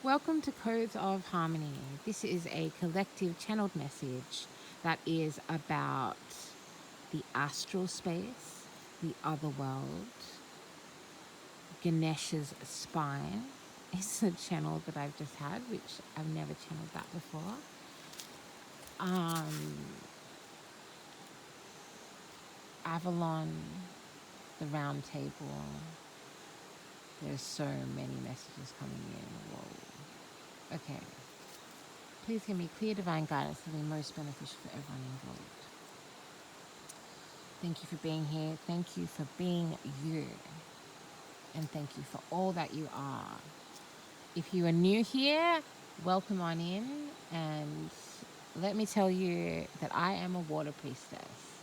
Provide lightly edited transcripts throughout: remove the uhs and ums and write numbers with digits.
Welcome to Codes of Harmony. This is a collective channeled message that is about the astral space, the other world, Ganesha's spine. It's a channel that I've just had, which I've never channeled that before. Avalon, the round table. There's so many messages coming in. Whoa. Okay. Please give me clear divine guidance that will be most beneficial for everyone involved. Thank you for being here. Thank you for being you. And thank you for all that you are. If you are new here, welcome on in. And let me tell you that I am a water priestess.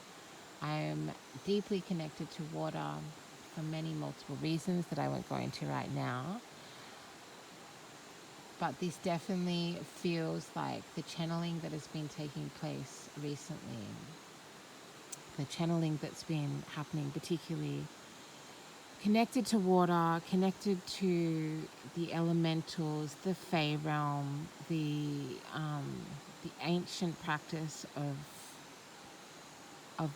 I am deeply connected to water for many multiple reasons that I won't go into right now. But this definitely feels like the channeling that has been taking place recently. The channeling that's been happening, particularly connected to water, connected to the elementals, the Fey realm, the ancient practice of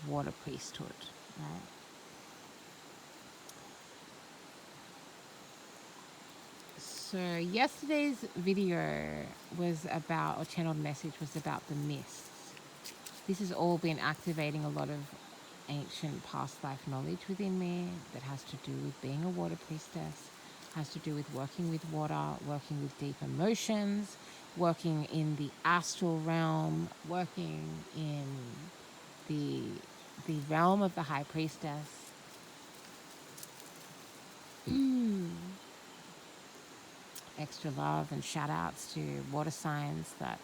water priesthood, right? So yesterday's video was about, or channeled message was about the mists. This has all been activating a lot of ancient past life knowledge within me that has to do with being a water priestess, has to do with working with water, working with deep emotions, working in the astral realm, working in the realm of the high priestess. Extra love and shout outs to water signs that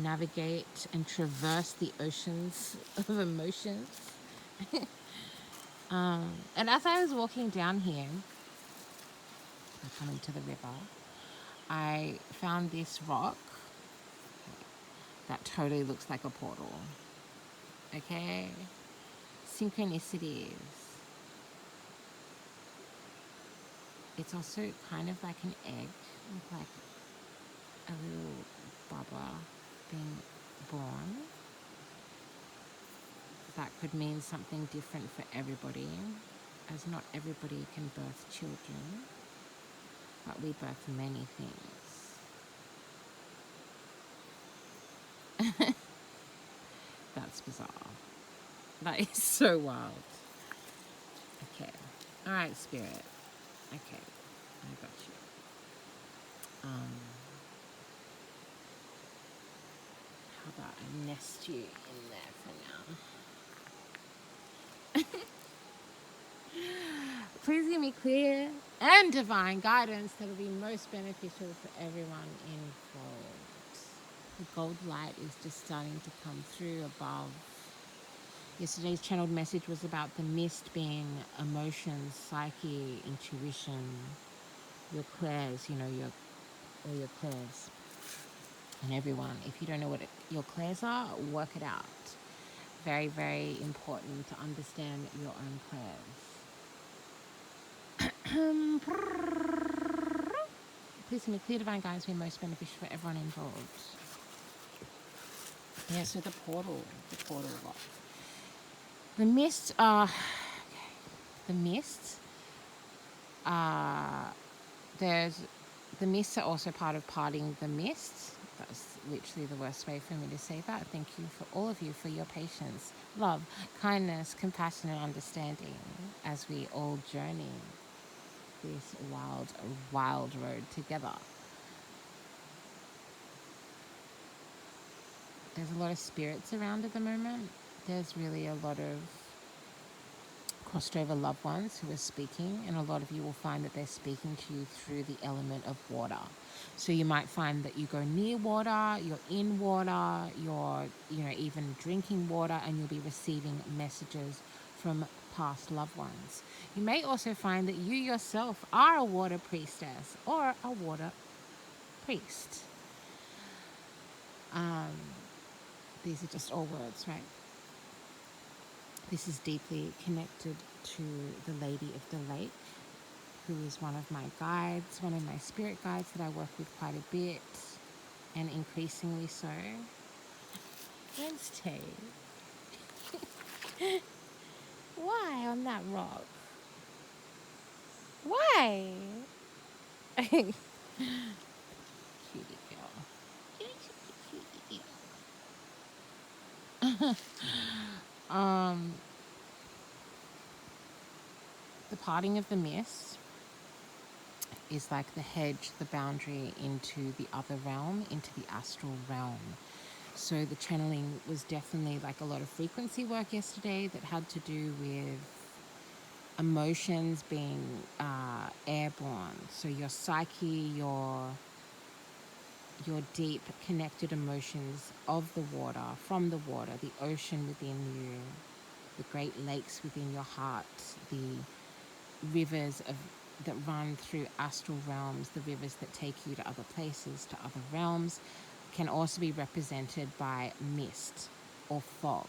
navigate and traverse the oceans of emotions. And as I was walking down here, coming to the river, I found this rock that totally looks like a portal. Okay? Synchronicities. It's also kind of like an egg with like a little bubba being born. That could mean something different for everybody, as not everybody can birth children, but we birth many things. That's bizarre. That is so wild. Okay. All right, Spirit. Okay. I got you. How about I nest you in there for now? Please give me clear and divine guidance that will be most beneficial for everyone involved. The gold light is just starting to come through above. Yesterday's channeled message was about the mist being emotions, psyche, intuition, your clairs, all your clairs. And everyone, if you don't know what your clairs are, work it out. Very, very important to understand your own clairs. Please give me clear divine guidance be most beneficial for everyone involved. Yeah, so the portal lock. The mists are, the mists are, the mists are also part of parting the mists. That's literally the worst way for me to say that. Thank you for all of you for your patience, love, kindness, compassion, and understanding as we all journey this wild road together. There's a lot of spirits around at the moment. There's really a lot of crossed over loved ones who are speaking, and a lot of you will find that they're speaking to you through the element of water. So you might find that you go near water, you're in water, you're even drinking water, and you'll be receiving messages from past loved ones. You may also find that you yourself are a water priestess or a water priest. These are just all words, right? This is deeply connected to the Lady of the Lake, who is one of my guides, one of my spirit guides that I work with quite a bit, and increasingly so. Wednesday. Why on that rock? Why? Cutie girl. Cutie girl. The parting of the mist is like the hedge, the boundary into the other realm, into the astral realm. So the channeling was definitely like a lot of frequency work yesterday that had to do with emotions being airborne. So your psyche, your deep connected emotions of the water, from the water, the ocean within you, the great lakes within your heart, the rivers that run through astral realms, the rivers that take you to other places, to other realms, can also be represented by mist or fog.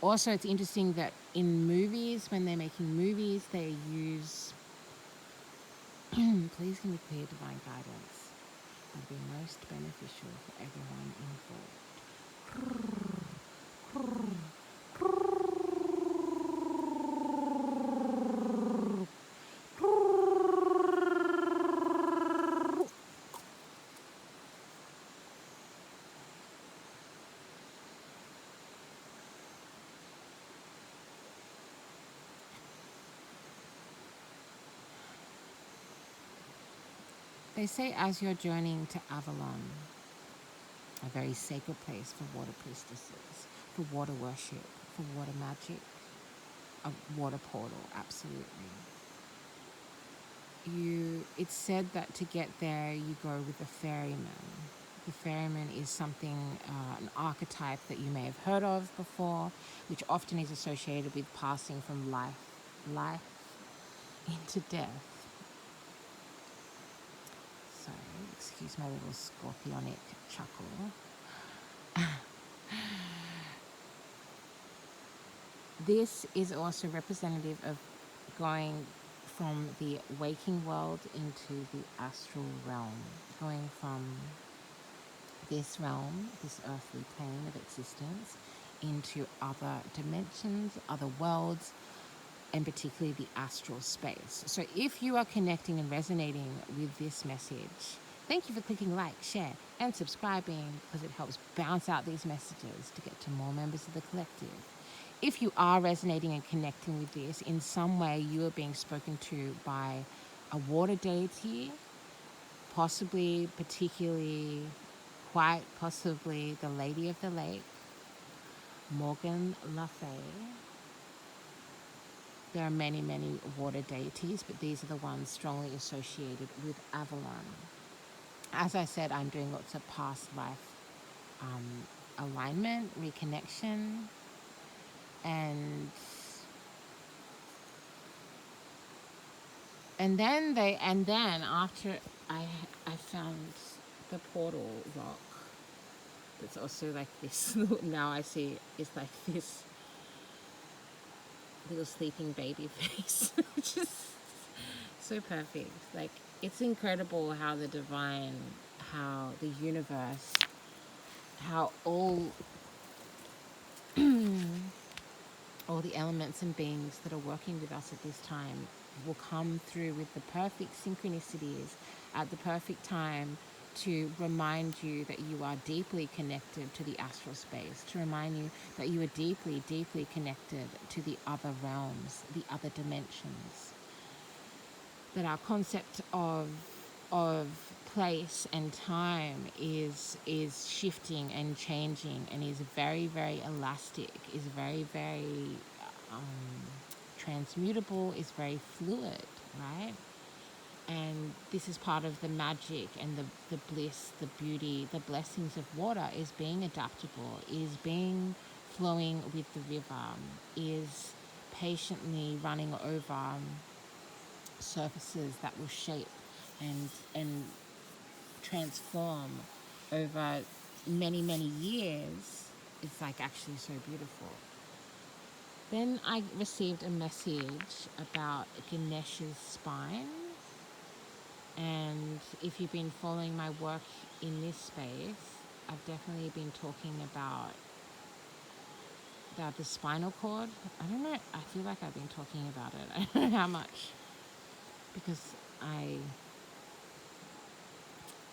Also, it's interesting that in movies, when they're making movies, they use please give me clear divine guidance. Would be most beneficial for everyone involved. They say as you're journeying to Avalon, a very sacred place for water priestesses, for water worship, for water magic, a water portal, absolutely. It's said that to get there, you go with the ferryman. The ferryman is something, an archetype that you may have heard of before, which often is associated with passing from life into death. Sorry, excuse my little scorpionic chuckle. This is also representative of going from the waking world into the astral realm, going from this realm, this earthly plane of existence, into other dimensions, other worlds, and particularly the astral space. So if you are connecting and resonating with this message, thank you for clicking like, share, and subscribing, because it helps bounce out these messages to get to more members of the collective. If you are resonating and connecting with this, in some way you are being spoken to by a water deity, possibly, particularly, quite possibly the Lady of the Lake, Morgan Le Fay. There are many, many water deities, but these are the ones strongly associated with Avalon. As I said, I'm doing lots of past life alignment, reconnection, and then after I found the portal rock, it's also like this. Now I see it's like this little sleeping baby face, which is so perfect. Like, it's incredible how the divine, how the universe, how all the elements and beings that are working with us at this time will come through with the perfect synchronicities at the perfect time to remind you that you are deeply connected to the astral space, to remind you that you are deeply, deeply connected to the other realms, the other dimensions. That our concept of place and time is shifting and changing, and is very, very elastic, is very, very transmutable, is very fluid, right? And this is part of the magic and the bliss, the beauty, the blessings of water, is being adaptable, is being flowing with the river, is patiently running over surfaces that will shape and transform over many, many years. It's like actually so beautiful. Then I received a message about Ganesh's spine. And if you've been following my work in this space, I've definitely been talking about the spinal cord. I don't know. I feel like I've been talking about it. I don't know how much, because I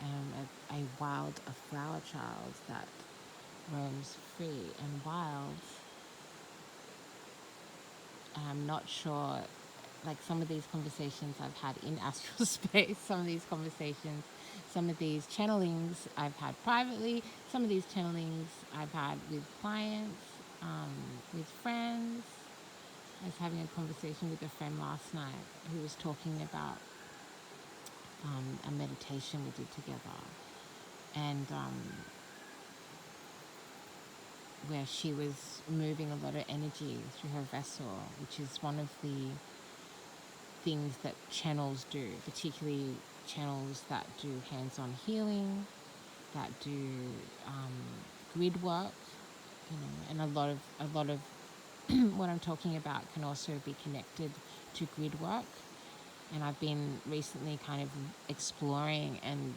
am a flower child that roams free and wild. And I'm not sure, like some of these conversations I've had in astral space, some of these conversations, some of these channelings I've had privately, some of these channelings I've had with clients, with friends. I was having a conversation with a friend last night who was talking about a meditation we did together, and where she was moving a lot of energy through her vessel, which is one of the things that channels do, particularly channels that do hands-on healing, that do grid work, and a lot of what I'm talking about can also be connected to grid work. And I've been recently kind of exploring and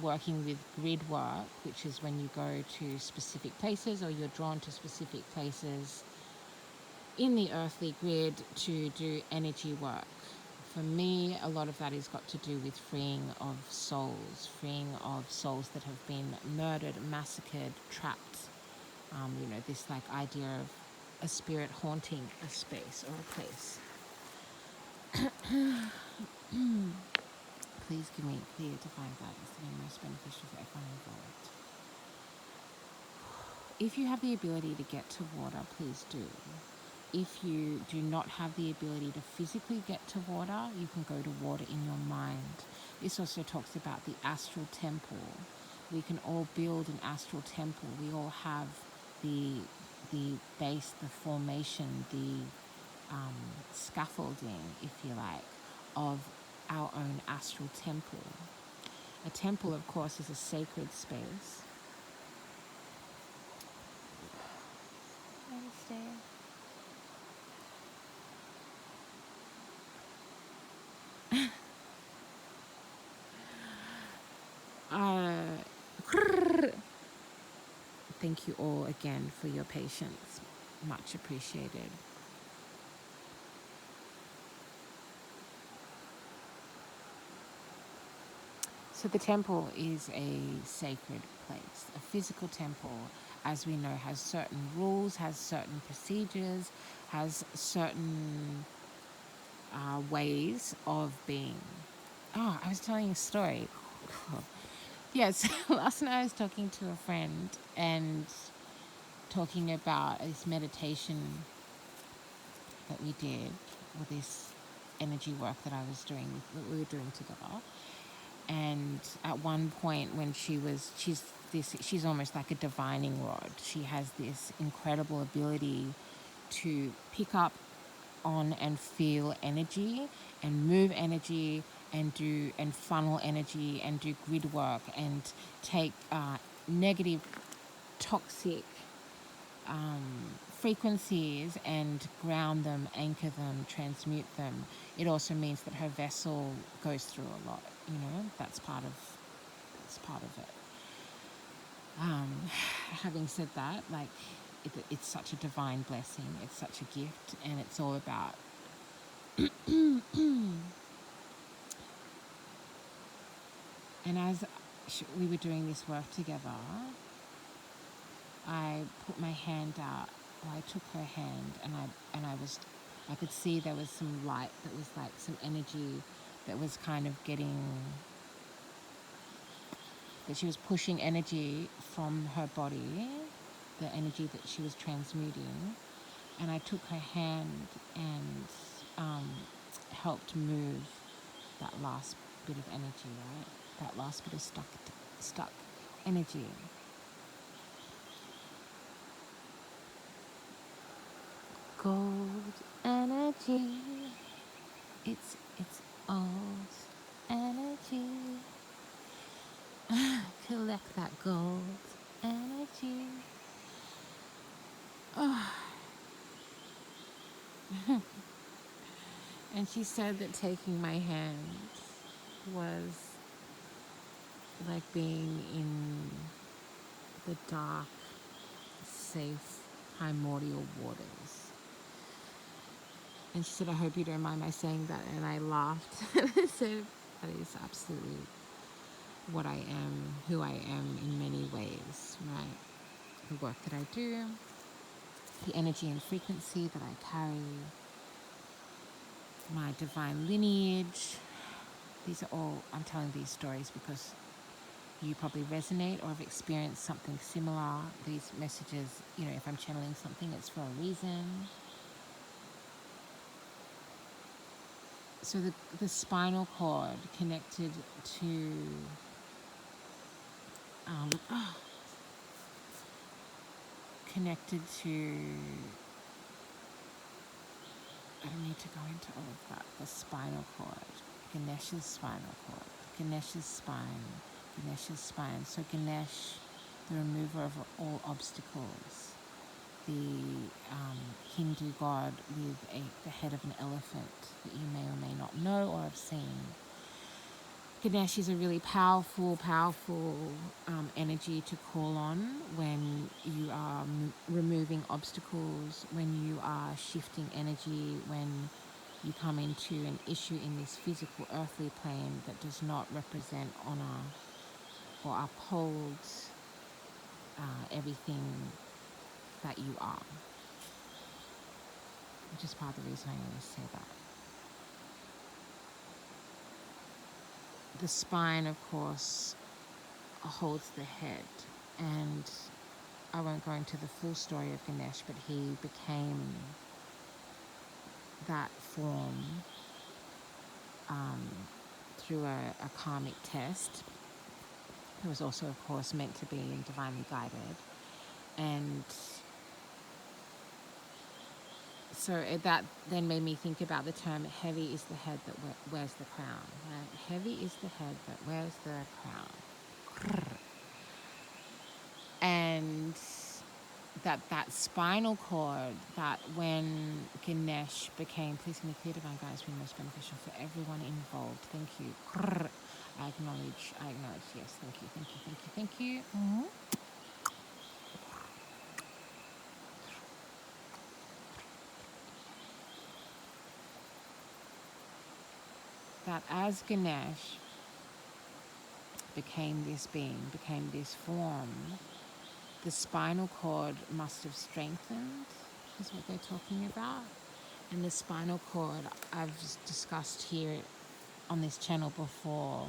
working with grid work, which is when you go to specific places or you're drawn to specific places in the earthly grid to do energy work. For me, a lot of that has got to do with freeing of souls that have been murdered, massacred, trapped. This like idea of a spirit haunting a space or a place. Please give me clear, divine guidance to be most beneficial for everyone involved. If you have the ability to get to water, please do. If you do not have the ability to physically get to water, you can go to water in your mind. This also talks about the astral temple. We can all build an astral temple. We all have the base, the formation, the scaffolding, if you like, of our own astral temple. A temple, of course, is a sacred space. Thank you all again for your patience. Much appreciated. So the temple is a sacred place. A physical temple, as we know, has certain rules, has certain procedures, has certain ways of being. Oh, I was telling a story. Yes, last night I was talking to a friend and talking about this meditation that we did, or this energy work that we were doing together. And at one point when she's almost like a divining rod. She has this incredible ability to pick up on and feel energy and move energy and funnel energy and do grid work and take negative, toxic frequencies and ground them, anchor them, transmute them. It also means that her vessel goes through a lot. That's part of it. Having said that, like it's such a divine blessing. It's such a gift, and it's all about and as we were doing this work together, I put my hand out, or I took her hand, and I could see there was some light, that was like some energy that was kind of that she was pushing energy from her body, the energy that she was transmuting, and I took her hand and helped move that last bit of energy, right? That last bit of stuck energy. Gold energy, it's old energy. Collect that gold energy. Oh, And she said that taking my hand was like being in the dark, safe, primordial waters. And she said, I hope you don't mind my saying that. And I laughed. And I said, that is absolutely what I am, who I am in many ways, right? The work that I do, the energy and frequency that I carry, my divine lineage. These are all, I'm telling these stories because you probably resonate or have experienced something similar. These messages, if I'm channeling something, it's for a reason. So the spinal cord connected to connected to, I don't need to go into all of that. The spinal cord, Ganesh's spinal cord, Ganesh's spine. So Ganesh, the remover of all obstacles, the Hindu god with the head of an elephant that you may or may not know or have seen. Ganesh is a really powerful energy to call on when you are removing obstacles, when you are shifting energy, when you come into an issue in this physical earthly plane that does not represent, honor, or uphold everything that you are. Which is part of the reason I always say that. The spine, of course, holds the head, and I won't go into the full story of Ganesh, but he became that form through a karmic test. It was also, of course, meant to be divinely guided, and so that then made me think about the term, heavy is the head that wears the crown. Right? Heavy is the head that wears the crown. And that spinal cord, that when Ganesh became, please make clear, divine guidance be most beneficial for everyone involved. Thank you. I acknowledge, yes, thank you. Mm-hmm. That as Ganesh became this being, became this form, the spinal cord must have strengthened, is what they're talking about. And the spinal cord, I've discussed here on this channel before,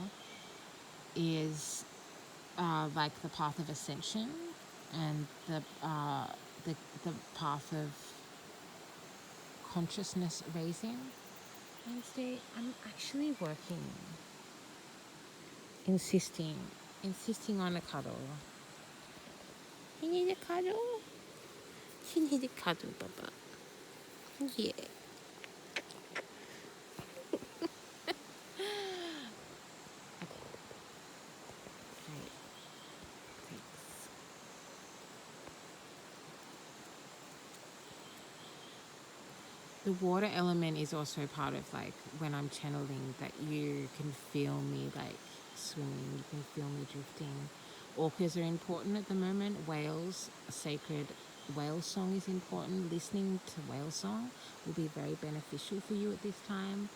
is like the path of ascension and the path of consciousness raising. Wednesday, I'm actually working, insisting on a cuddle. You need a cuddle? You need a cuddle, Baba. Yeah. The water element is also part of, like, when I'm channeling, that you can feel me like swimming, you can feel me drifting. Orcas are important at the moment. Whales, a sacred whale song is important. Listening to whale song will be very beneficial for you at this time,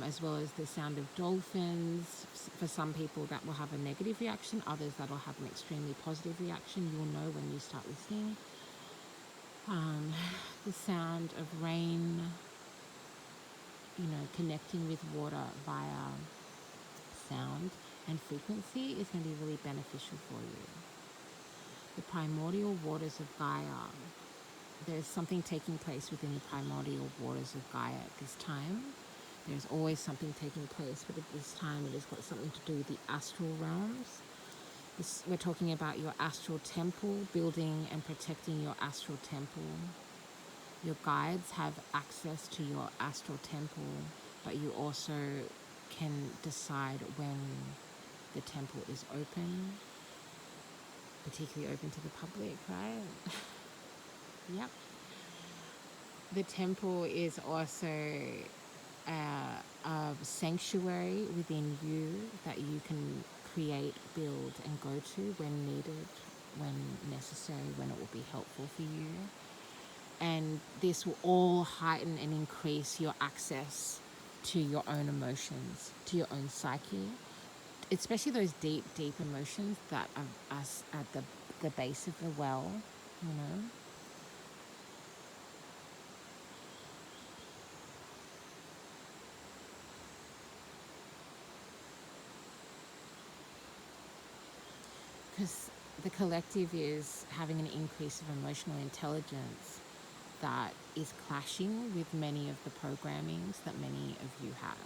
as well as the sound of dolphins. For some people that will have a negative reaction, others that will have an extremely positive reaction. You'll know when you start listening. The sound of rain, connecting with water via sound and frequency is going to be really beneficial for you. The primordial waters of Gaia. There's something taking place within the primordial waters of Gaia at this time. There's always something taking place, but at this time it has got something to do with the astral realms. We're talking about your astral temple, building and protecting your astral temple. Your guides have access to your astral temple, but you also can decide when the temple is open, particularly open to the public, right? Yep. The temple is also a sanctuary within you that you can create, build, and go to when needed, when necessary, when it will be helpful for you. And this will all heighten and increase your access to your own emotions, to your own psyche, especially those deep, deep emotions that are us at the base of the well, you know. Because the collective is having an increase of emotional intelligence that is clashing with many of the programmings that many of you have.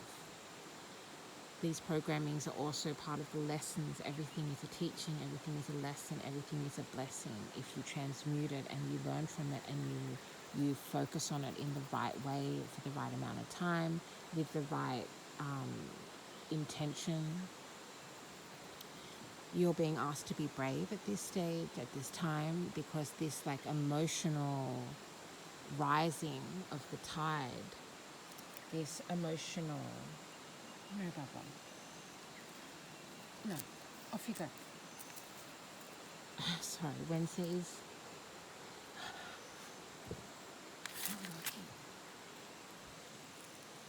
These programmings are also part of the lessons. Everything is a teaching, everything is a lesson, everything is a blessing. If you transmute it and you learn from it and you focus on it in the right way for the right amount of time with the right intention, you're being asked to be brave at this stage, at this time, because this like emotional rising of the tide, this emotional, no, Baba, no, off you go. Sorry, Wednesdays.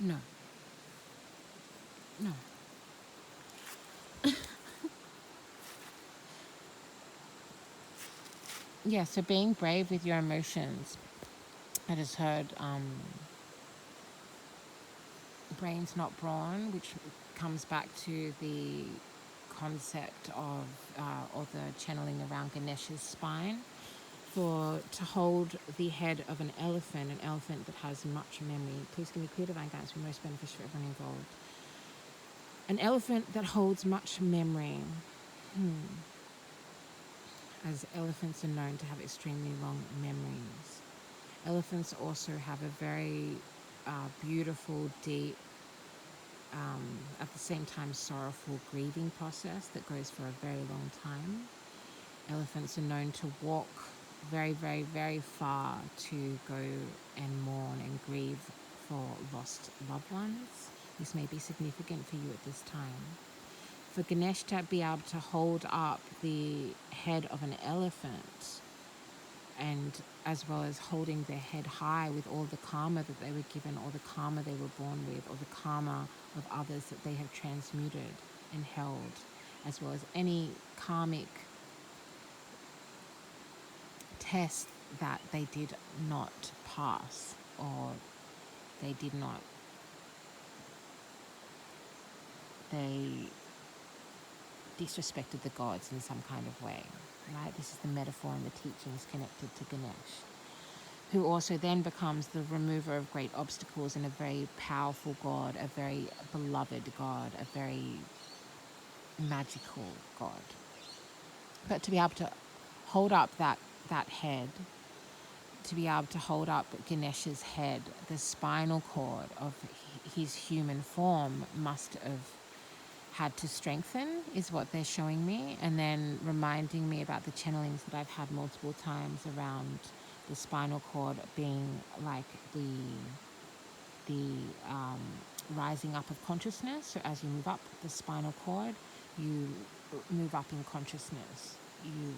No, no. Yeah, so being brave with your emotions. I just heard brain's not brawn, which comes back to the concept of or the channeling around Ganesh's spine. To hold the head of an elephant that has much memory. Please give me clear divine guidance for most beneficial for everyone involved. An elephant that holds much memory. As elephants are known to have extremely long memories. Elephants also have a very beautiful, deep, at the same time sorrowful grieving process that goes for a very long time. Elephants are known to walk very, very, very far to go and mourn and grieve for lost loved ones. This may be significant for you at this time. For Ganesh to be able to hold up the head of an elephant, and as well as holding their head high with all the karma that they were given, or the karma they were born with, or the karma of others that they have transmuted and held, as well as any karmic test that they did not pass, or they did not, they disrespected the gods in some kind of way, right? This is the metaphor and the teachings connected to Ganesh, who also then becomes the remover of great obstacles and a very powerful god, a very beloved god, a very magical god. But to be able to hold up that head, to be able to hold up Ganesh's head, the spinal cord of his human form must have had to strengthen, is what they're showing me, and then reminding me about the channelings that I've had multiple times around the spinal cord being like the rising up of consciousness. So as you move up the spinal cord, you move up in consciousness. You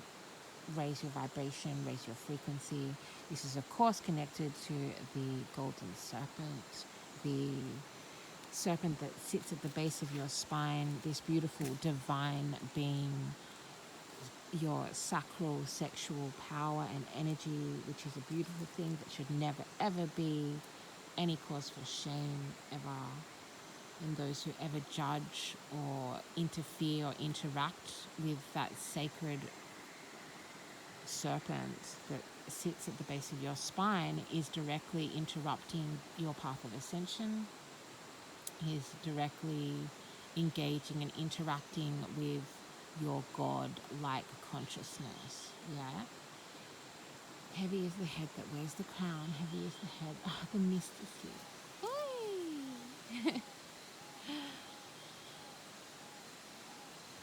raise your vibration, raise your frequency. This is of course connected to the golden serpent, the serpent that sits at the base of your spine, this beautiful divine being, your sacral sexual power and energy, which is a beautiful thing that should never ever be any cause for shame ever. And those who ever judge or interfere or interact with that sacred serpent that sits at the base of your spine is directly interrupting your path of ascension, is directly engaging and interacting with your God-like consciousness. Yeah. Heavy is the head that wears the crown. Heavy is the head. Ah, the mist is here.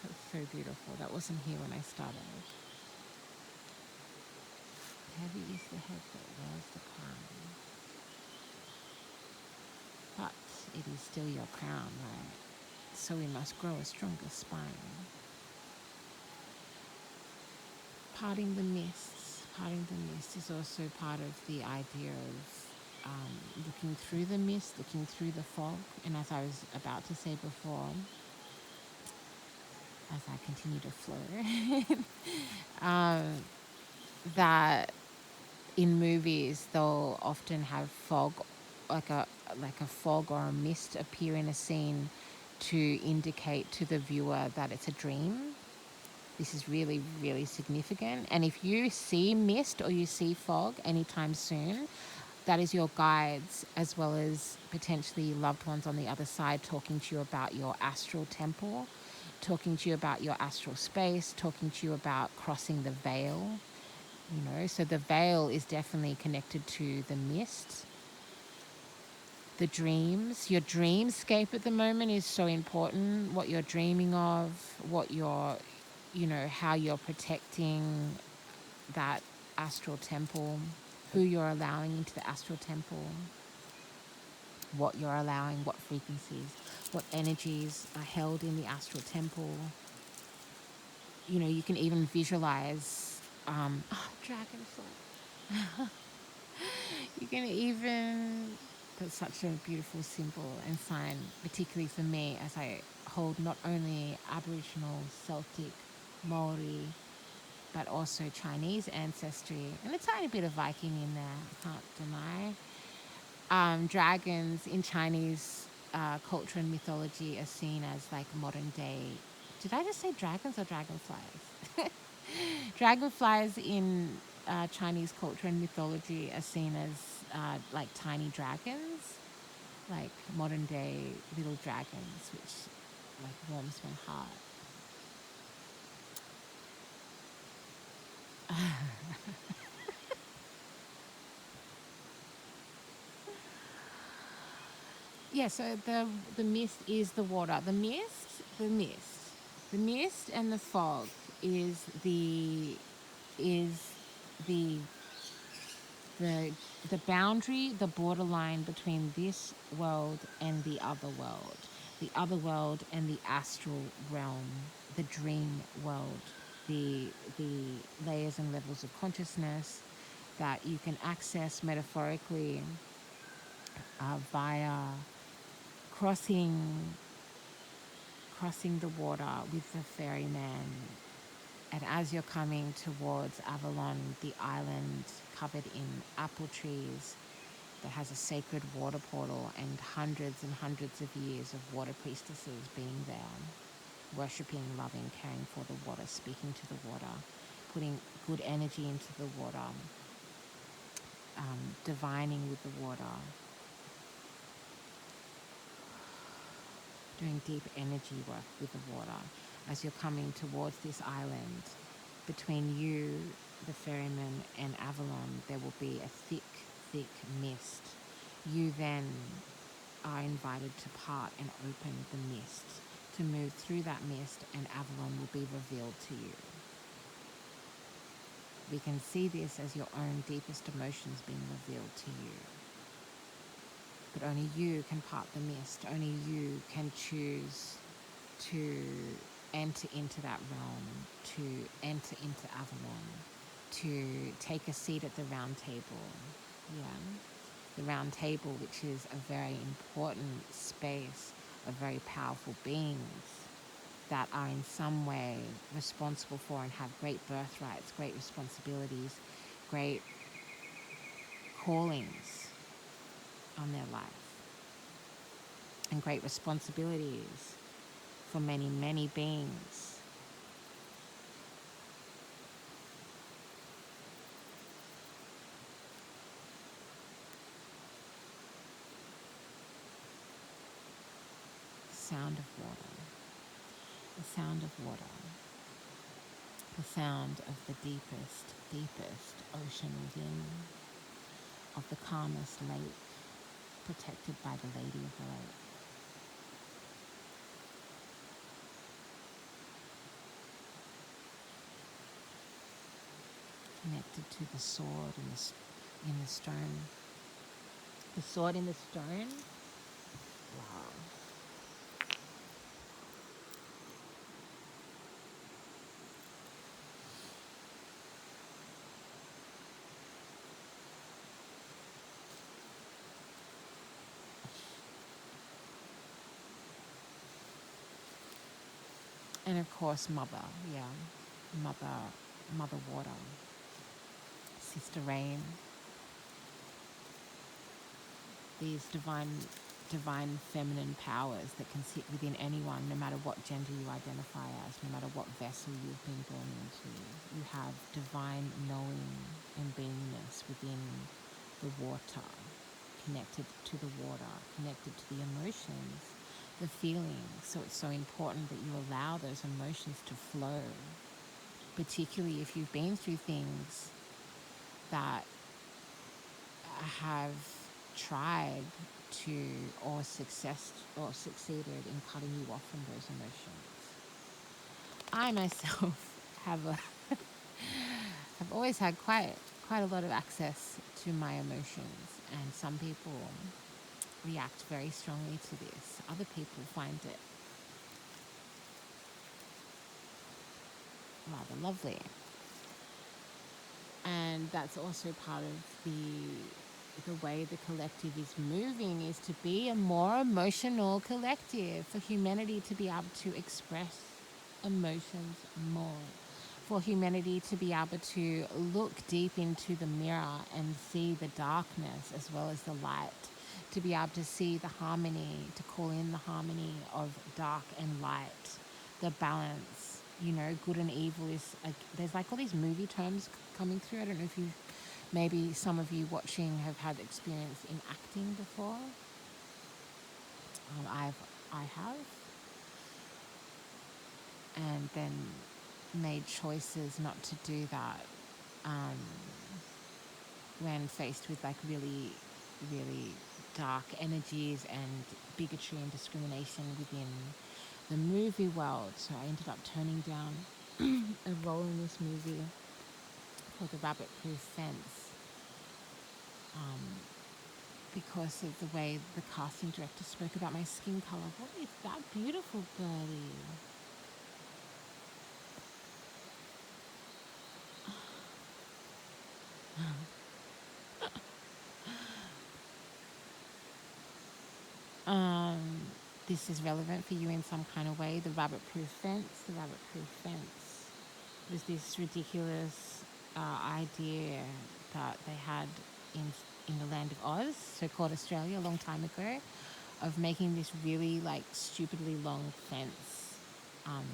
That's so beautiful. That wasn't here when I started. Heavy is the head that wears the crown. But it is still your crown, right? So we must grow a stronger spine. Parting the mists. Parting the mist is also part of the idea of looking through the mist, looking through the fog. And as I was about to say before, as I continue to flow, that in movies they'll often have fog, like a fog or a mist appear in a scene to indicate to the viewer that it's a dream. This is really, really significant. And if you see mist or you see fog anytime soon, that is your guides, as well as potentially loved ones on the other side, talking to you about your astral temple, talking to you about your astral space, talking to you about crossing the veil. So the veil is definitely connected to the mist. The dreams, your dreamscape at the moment is so important. What you're dreaming of, what you're, how you're protecting that astral temple, who you're allowing into the astral temple, what you're allowing, what frequencies, what energies are held in the astral temple. You can even visualize dragonfly. You can even, that's such a beautiful symbol and sign, particularly for me, as I hold not only Aboriginal, Celtic, Maori, but also Chinese ancestry, and a tiny bit of Viking in there, I can't deny. Dragons in Chinese culture and mythology are seen as like modern day. Did I just say dragons or dragonflies? Dragonflies in Chinese culture and mythology are seen as like tiny dragons, like modern day little dragons, which like warms my heart. Yeah, so the mist is the water. The mist and the fog is the the the boundary, the borderline between this world and the other world and the astral realm, the dream world, the layers and levels of consciousness that you can access metaphorically via crossing the water with the ferryman. And as you're coming towards Avalon, the island covered in apple trees that has a sacred water portal and hundreds of years of water priestesses being there, worshipping, loving, caring for the water, speaking to the water, putting good energy into the water, divining with the water, doing deep energy work with the water. As you're coming towards this island, between you, the ferryman, and Avalon, there will be a thick, thick mist. You then are invited to part and open the mist, to move through that mist, and Avalon will be revealed to you. We can see this as your own deepest emotions being revealed to you. But only you can part the mist. Only you can choose to enter into that realm, to enter into Avalon, to take a seat at the round table. Yeah. The round table, which is a very important space of very powerful beings that are in some way responsible for and have great birthrights, great responsibilities, great callings on their life, and great responsibilities for many, many beings. Sound of water, the sound of water, the sound of the deepest, deepest ocean within, of the calmest lake, protected by the Lady of the Lake. Connected to the sword in the stone. The sword in the stone Wow. And of course, mother, yeah, mother, mother water, sister rain, these divine feminine powers that can sit within anyone, no matter what gender you identify as, no matter what vessel you've been born into. You have divine knowing and beingness within the water, connected to the water, connected to the emotions, the feelings. So it's so important that you allow those emotions to flow, particularly if you've been through things that have tried to or succeeded in cutting you off from those emotions. I myself have a have always had quite a lot of access to my emotions, and some people react very strongly to this. Other people find it rather lovely. And that's also part of the way the collective is moving, is to be a more emotional collective, for humanity to be able to express emotions more, for humanity to be able to look deep into the mirror and see the darkness as well as the light, to be able to see the harmony, to call in the harmony of dark and light, the balance. You know, good and evil is like, there's like all these movie terms coming through. I don't know if you, maybe some of you watching have had experience in acting before. I have, and then made choices not to do that um, when faced with like really, really dark energies and bigotry and discrimination within the movie world. So I ended up turning down a role in this movie called The Rabbit Proof Fence, um, because of the way the casting director spoke about my skin color. What is that beautiful birdie? Um, this is relevant for you in some kind of way. The Rabbit Proof Fence. The Rabbit Proof Fence was this ridiculous idea that they had in the land of Oz, so-called Australia, a long time ago, of making this really like stupidly long fence, um,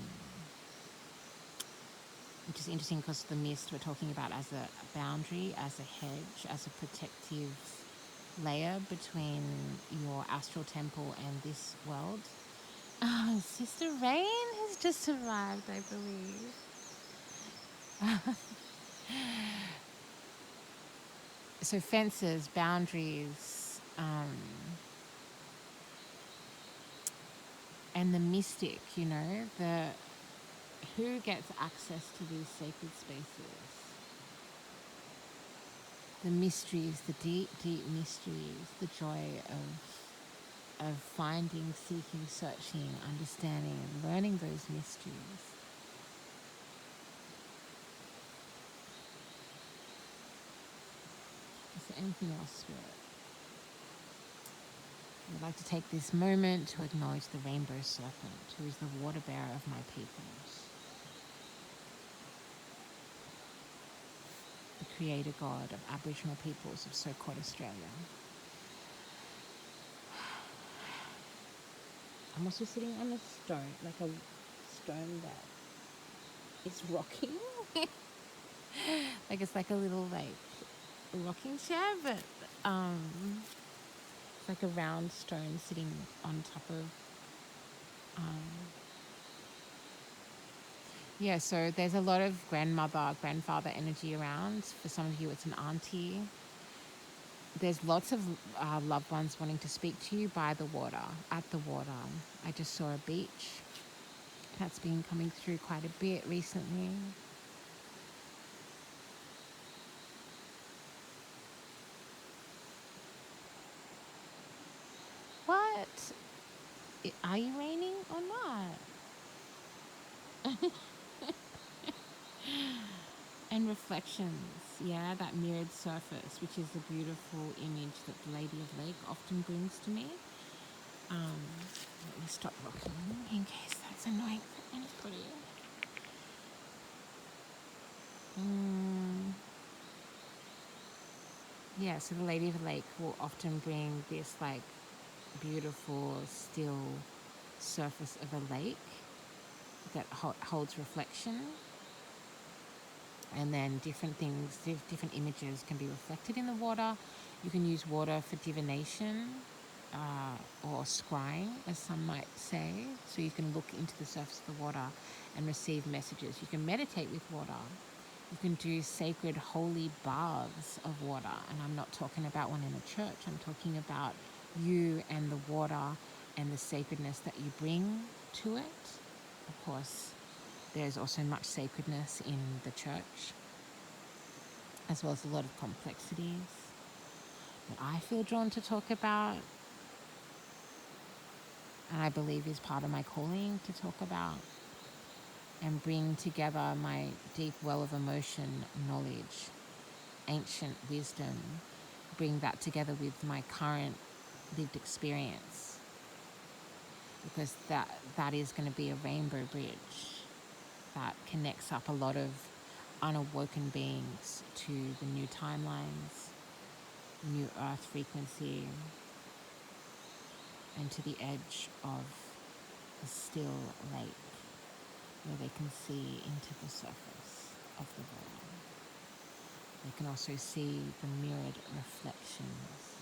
which is interesting because the mist we're talking about as a boundary, as a hedge, as a protective layer between your astral temple and this world. Oh, Sister Rain has just arrived, I believe. So fences, boundaries, and the mystic, you know, the who gets access to these sacred spaces, the mysteries, the deep, deep mysteries, the joy of finding, seeking, searching, understanding, and learning those mysteries. Is there anything else, Spirit? I would like to take this moment to acknowledge the rainbow serpent, who is the water bearer of my peoples, the creator god of Aboriginal peoples of so-called Australia. I'm also sitting on a stone, like a stone that is rocking. Like it's like a little like rocking chair, but it's like a round stone sitting on top of yeah, so there's a lot of grandmother, grandfather energy around. For some of you, it's an auntie. There's lots of loved ones wanting to speak to you by the water, at the water. I just saw a beach. That's been coming through quite a bit recently. What? Are you raining or not? And reflections, yeah, that mirrored surface, which is a beautiful image that the Lady of Lake often brings to me. Let me stop rocking in case that's annoying for anybody. Yeah, so the Lady of the Lake will often bring this like beautiful, still surface of a lake that holds reflection, and then different things, different images can be reflected in the water. You can use water for divination, or scrying, as some might say. So you can look into the surface of the water and receive messages. You can meditate with water. You can do sacred, holy baths of water. And I'm not talking about one in a church. I'm talking about you and the water and the sacredness that you bring to it. Of course, there's also much sacredness in the church, as well as a lot of complexities that I feel drawn to talk about, and I believe is part of my calling to talk about and bring together my deep well of emotion, knowledge, ancient wisdom, bring that together with my current lived experience, because that is going to be a rainbow bridge that connects up a lot of unawoken beings to the new timelines, new earth frequency, and to the edge of a still lake where they can see into the surface of the water. They can also see the mirrored reflections.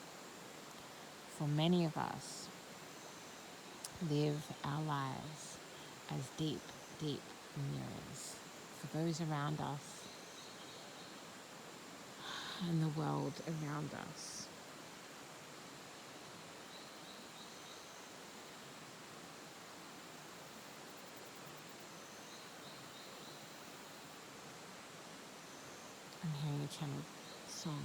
For many of us, live our lives as deep, deep mirrors for those around us and the world around us. I'm hearing a channel song.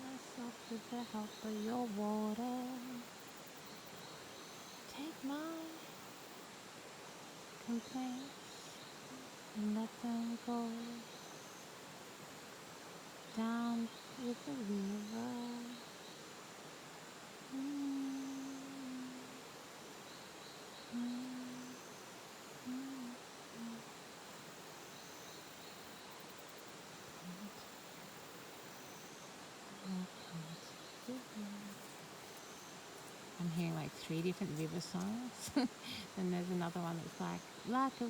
Myself with the help of your water. Take my complaints and let them go down with the river. I'm hearing like 3 different river songs. And there's another one that's like a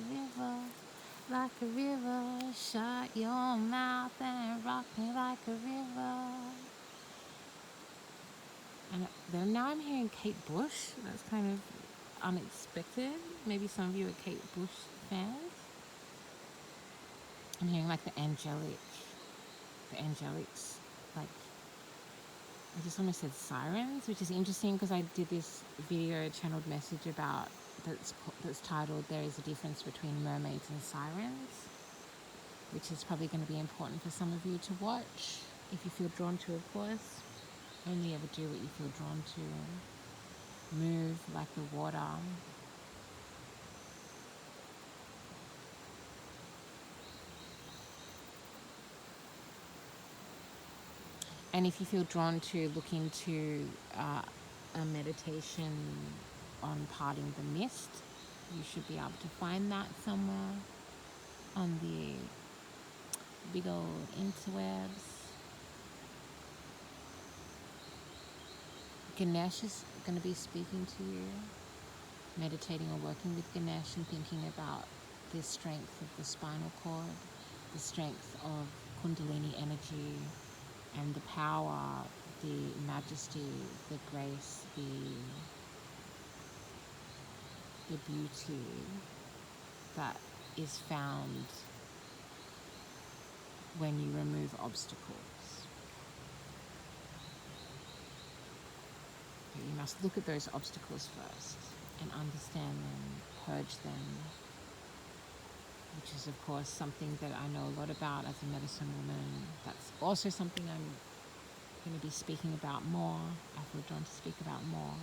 river, shut your mouth and rock me like a river. And then now I'm hearing Kate Bush. That's kind of unexpected. Maybe some of you are Kate Bush fans. I'm hearing like the angelics, like, I just almost said sirens, which is interesting because I did this video channeled message about that's titled "There is a Difference Between Mermaids and Sirens," which is probably going to be important for some of you to watch if you feel drawn to, of course. Only ever do what you feel drawn to. Move like the water. And if you feel drawn to look into a meditation on parting the mist, you should be able to find that somewhere on the big old interwebs. Ganesh is going to be speaking to you, meditating or working with Ganesh and thinking about the strength of the spinal cord, the strength of Kundalini energy, and the power, the majesty, the grace, the beauty that is found when you remove obstacles. But you must look at those obstacles first and understand them, purge them, which is, of course, something that I know a lot about as a medicine woman. That's also something I'm going to be speaking about more. I feel drawn to speak about more.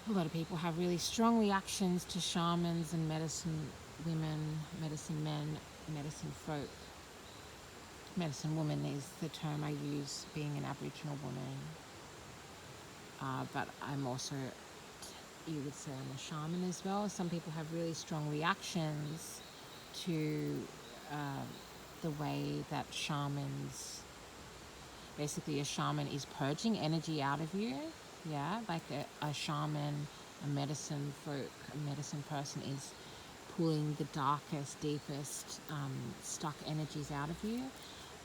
A lot of people have really strong reactions to shamans and medicine women, medicine men, medicine folk. Medicine woman is the term I use, being an Aboriginal woman. But I'm also, you would say, I'm a shaman as well. Some people have really strong reactions to the way that shamans, basically a shaman is purging energy out of you. Yeah, like a shaman, a medicine folk, a medicine person is pulling the darkest, deepest stuck energies out of you,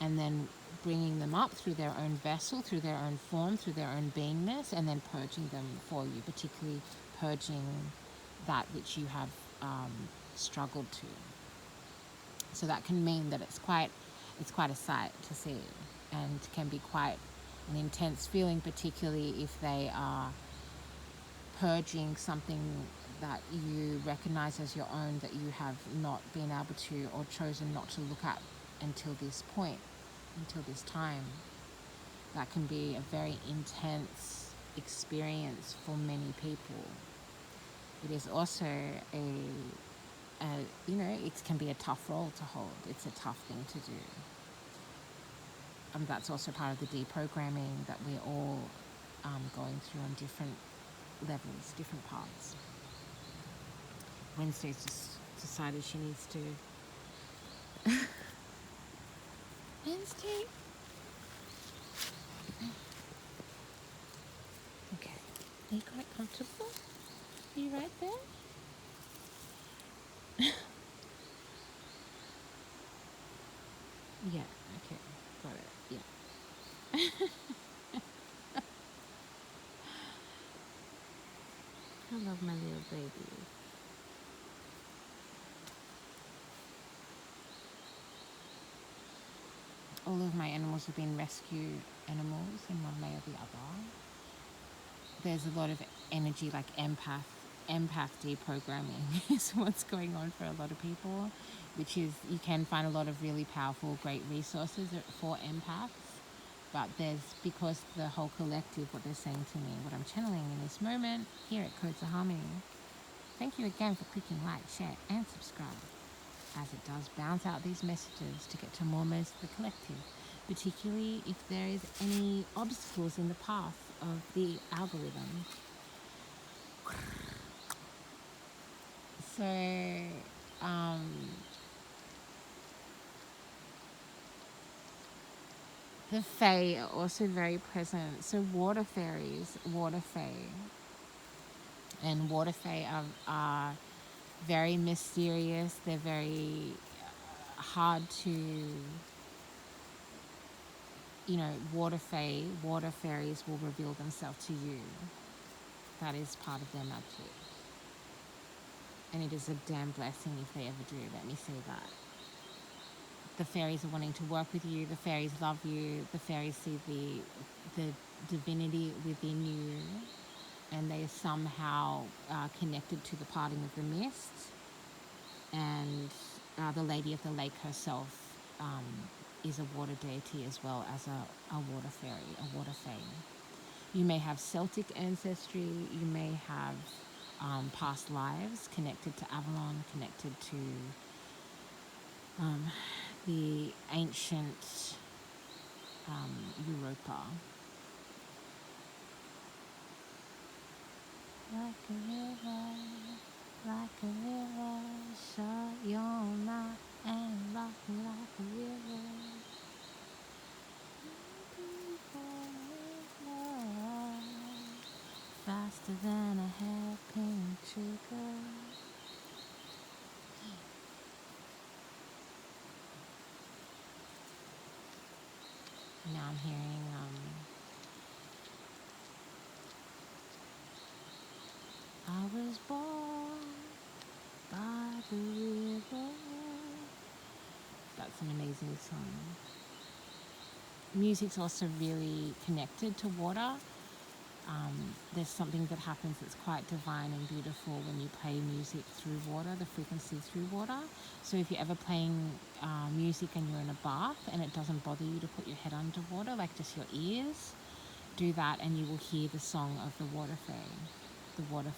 and then bringing them up through their own vessel, through their own form, through their own beingness, and then purging them for you, particularly purging that which you have struggled to. So that can mean that it's quite a sight to see, and can be quite an intense feeling, particularly if they are purging something that you recognize as your own that you have not been able to, or chosen not to look at until this point, until this time. That can be a very intense experience for many people. It is also it can be a tough role to hold. It's a tough thing to do. That's also part of the deprogramming that we're all going through on different levels, different parts. Wednesday's just decided she needs to. Wednesday. Okay. Are you quite comfortable? Are you right there? Yeah. Okay. Got it. Yeah. I love my little baby. All of my animals have been rescue animals in one way or the other. There's a lot of energy, like empath deprogramming is what's going on for a lot of people, which is, you can find a lot of really powerful, great resources for empaths. But because the whole collective, what they're saying to me, what I'm channeling in this moment here at Codes of Harmony. Thank you again for clicking like, share, and subscribe, as it does bounce out these messages to get to more members of the collective, particularly if there is any obstacles in the path of the algorithm. So, the Fae are also very present. So water fairies, water Fae, and water Fae are very mysterious. They're very hard to, water fairies will reveal themselves to you. That is part of their magic. And it is a damn blessing if they ever do, let me say that. The fairies are wanting to work with you. The fairies love you. The fairies see the divinity within you, and they are somehow connected to the parting of the mist. And the Lady of the Lake herself is a water deity as well as a water fairy, a water fae. You may have Celtic ancestry. You may have past lives connected to Avalon, connected to the ancient Europa. Like a river, shut your mouth and rock me like a river. Faster than a hairpin trigger. Now I'm hearing I was born by the river. That's an amazing song. Music's also really connected to water. There's something that happens that's quite divine and beautiful when you play music through water, the frequency through water. So if you're ever playing music and you're in a bath and it doesn't bother you to put your head underwater, like just your ears, do that and you will hear the song of the water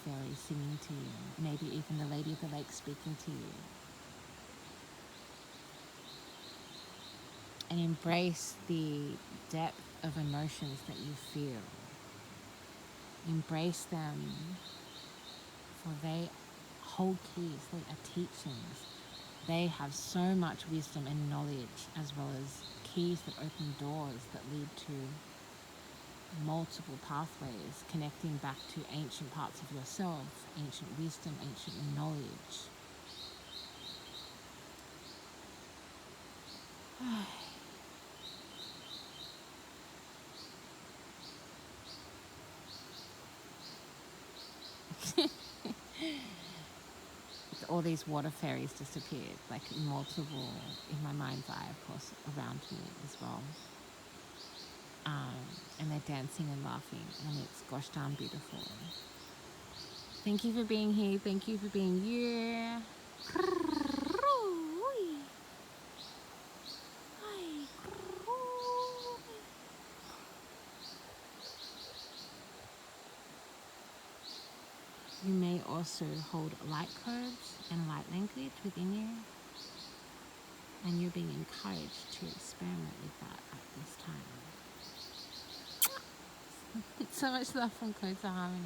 fairy singing to you, maybe even the lady of the lake speaking to you. And embrace the depth of emotions that you feel. Embrace them, for they hold keys, they are teachings. They have so much wisdom and knowledge, as well as keys that open doors that lead to multiple pathways connecting back to ancient parts of yourself, ancient wisdom, ancient knowledge. All these water fairies disappeared, like multiple in my mind's eye, of course, around me as well. And they're dancing and laughing, and it's gosh darn beautiful. Thank you for being here. Thank you for being you. You may also hold light codes and light language within you, and you're being encouraged to experiment with that at this time. So much love from Codes of Harmony.